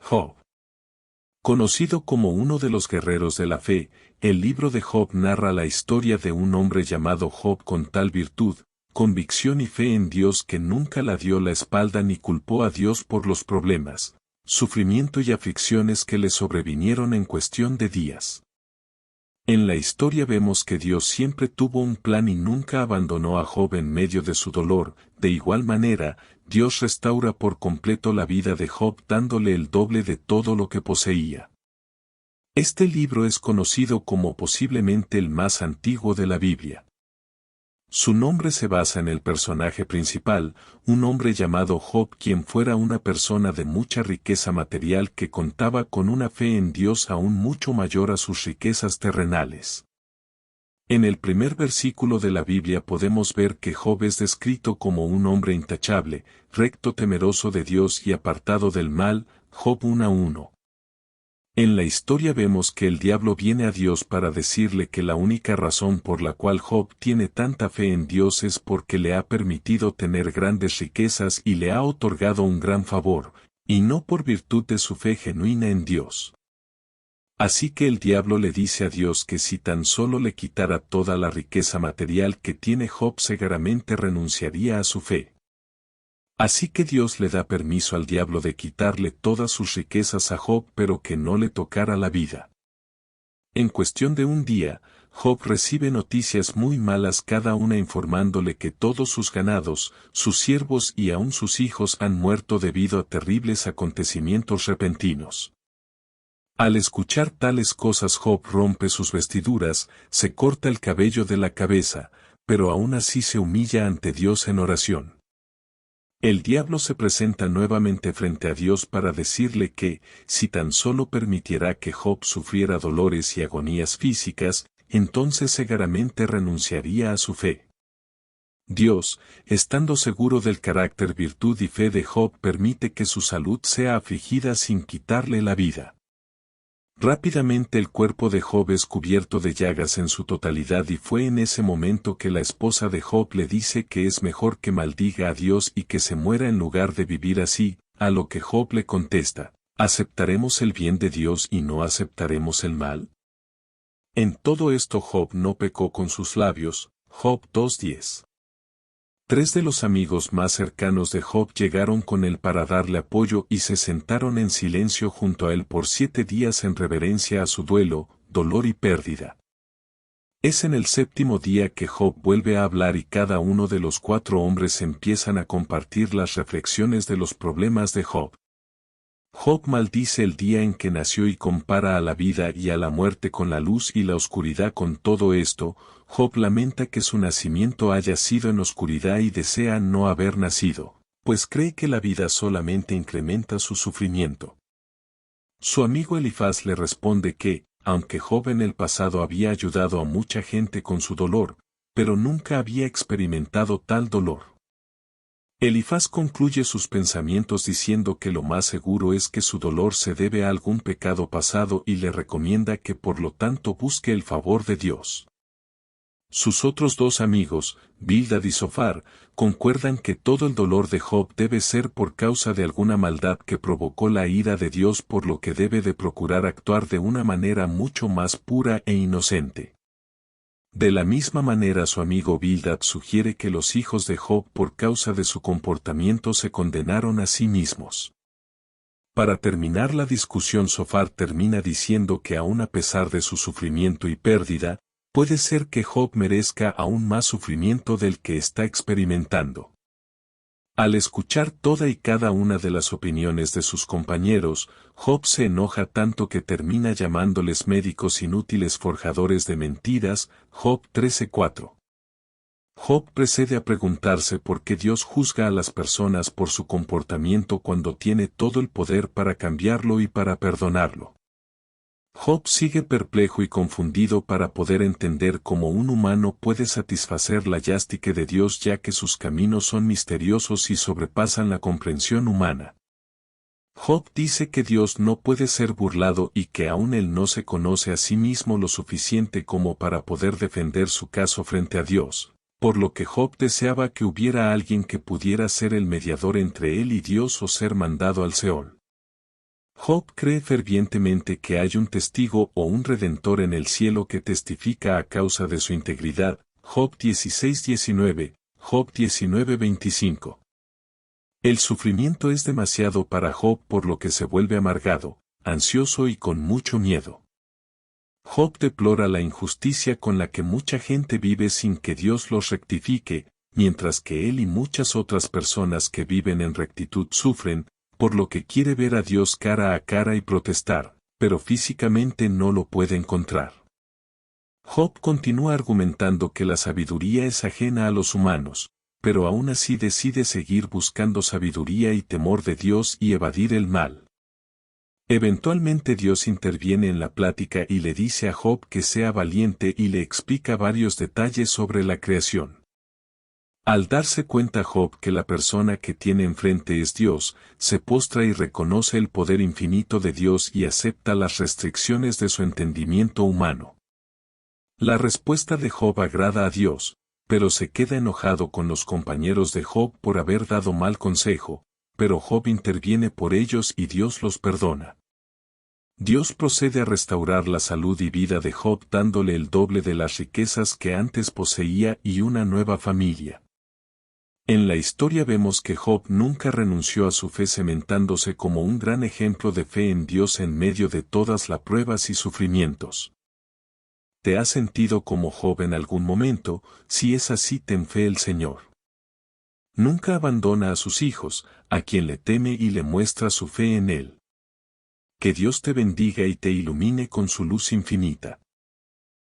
Job. Conocido como uno de los guerreros de la fe, el libro de Job narra la historia de un hombre llamado Job con tal virtud, convicción y fe en Dios que nunca le dio la espalda ni culpó a Dios por los problemas, sufrimiento y aflicciones que le sobrevinieron en cuestión de días. En la historia vemos que Dios siempre tuvo un plan y nunca abandonó a Job en medio de su dolor. De igual manera, Dios restaura por completo la vida de Job dándole el doble de todo lo que poseía. Este libro es conocido como posiblemente el más antiguo de la Biblia. Su nombre se basa en el personaje principal, un hombre llamado Job, quien fuera una persona de mucha riqueza material que contaba con una fe en Dios aún mucho mayor a sus riquezas terrenales. En el primer versículo de la Biblia podemos ver que Job es descrito como un hombre intachable, recto, temeroso de Dios y apartado del mal. Job 1:1. En la historia vemos que el diablo viene a Dios para decirle que la única razón por la cual Job tiene tanta fe en Dios es porque le ha permitido tener grandes riquezas y le ha otorgado un gran favor, y no por virtud de su fe genuina en Dios. Así que el diablo le dice a Dios que si tan solo le quitara toda la riqueza material que tiene Job, seguramente renunciaría a su fe. Así que Dios le da permiso al diablo de quitarle todas sus riquezas a Job, pero que no le tocara la vida. En cuestión de un día, Job recibe noticias muy malas, cada una informándole que todos sus ganados, sus siervos y aún sus hijos han muerto debido a terribles acontecimientos repentinos. Al escuchar tales cosas, Job rompe sus vestiduras, se corta el cabello de la cabeza, pero aún así se humilla ante Dios en oración. El diablo se presenta nuevamente frente a Dios para decirle que, si tan solo permitiera que Job sufriera dolores y agonías físicas, entonces seguramente renunciaría a su fe. Dios, estando seguro del carácter, virtud y fe de Job, permite que su salud sea afligida sin quitarle la vida. Rápidamente el cuerpo de Job es cubierto de llagas en su totalidad, y fue en ese momento que la esposa de Job le dice que es mejor que maldiga a Dios y que se muera en lugar de vivir así, a lo que Job le contesta: ¿aceptaremos el bien de Dios y no aceptaremos el mal? En todo esto Job no pecó con sus labios. Job 2:10. Tres de los amigos más cercanos de Job llegaron con él para darle apoyo y se sentaron en silencio junto a él por 7 días en reverencia a su duelo, dolor y pérdida. Es en el 7º día que Job vuelve a hablar y cada uno de los 4 hombres empiezan a compartir las reflexiones de los problemas de Job. Job maldice el día en que nació y compara a la vida y a la muerte con la luz y la oscuridad. Con todo esto, Job lamenta que su nacimiento haya sido en oscuridad y desea no haber nacido, pues cree que la vida solamente incrementa su sufrimiento. Su amigo Elifaz le responde que, aunque Job en el pasado había ayudado a mucha gente con su dolor, pero nunca había experimentado tal dolor. Elifaz concluye sus pensamientos diciendo que lo más seguro es que su dolor se debe a algún pecado pasado y le recomienda que por lo tanto busque el favor de Dios. Sus otros 2 amigos, Bildad y Zofar, concuerdan que todo el dolor de Job debe ser por causa de alguna maldad que provocó la ira de Dios, por lo que debe de procurar actuar de una manera mucho más pura e inocente. De la misma manera, su amigo Bildad sugiere que los hijos de Job, por causa de su comportamiento, se condenaron a sí mismos. Para terminar la discusión, Zofar termina diciendo que aun a pesar de su sufrimiento y pérdida, puede ser que Job merezca aún más sufrimiento del que está experimentando. Al escuchar toda y cada una de las opiniones de sus compañeros, Job se enoja tanto que termina llamándoles médicos inútiles, forjadores de mentiras. Job 13:4. Job procede a preguntarse por qué Dios juzga a las personas por su comportamiento cuando tiene todo el poder para cambiarlo y para perdonarlo. Job sigue perplejo y confundido para poder entender cómo un humano puede satisfacer la lástima de Dios, ya que sus caminos son misteriosos y sobrepasan la comprensión humana. Job dice que Dios no puede ser burlado y que aún él no se conoce a sí mismo lo suficiente como para poder defender su caso frente a Dios, por lo que Job deseaba que hubiera alguien que pudiera ser el mediador entre él y Dios o ser mandado al Seol. Job cree fervientemente que hay un testigo o un redentor en el cielo que testifica a causa de su integridad. Job 16:19, Job 19:25. El sufrimiento es demasiado para Job, por lo que se vuelve amargado, ansioso y con mucho miedo. Job deplora la injusticia con la que mucha gente vive sin que Dios los rectifique, mientras que él y muchas otras personas que viven en rectitud sufren, por lo que quiere ver a Dios cara a cara y protestar, pero físicamente no lo puede encontrar. Job continúa argumentando que la sabiduría es ajena a los humanos, pero aún así decide seguir buscando sabiduría y temor de Dios y evadir el mal. Eventualmente Dios interviene en la plática y le dice a Job que sea valiente y le explica varios detalles sobre la creación. Al darse cuenta Job que la persona que tiene enfrente es Dios, se postra y reconoce el poder infinito de Dios y acepta las restricciones de su entendimiento humano. La respuesta de Job agrada a Dios, pero se queda enojado con los compañeros de Job por haber dado mal consejo, pero Job interviene por ellos y Dios los perdona. Dios procede a restaurar la salud y vida de Job dándole el doble de las riquezas que antes poseía y una nueva familia. En la historia vemos que Job nunca renunció a su fe, cementándose como un gran ejemplo de fe en Dios en medio de todas las pruebas y sufrimientos. ¿Te has sentido como Job en algún momento? Si es así, ten fe el Señor. Nunca abandona a sus hijos, a quien le teme y le muestra su fe en Él. Que Dios te bendiga y te ilumine con su luz infinita.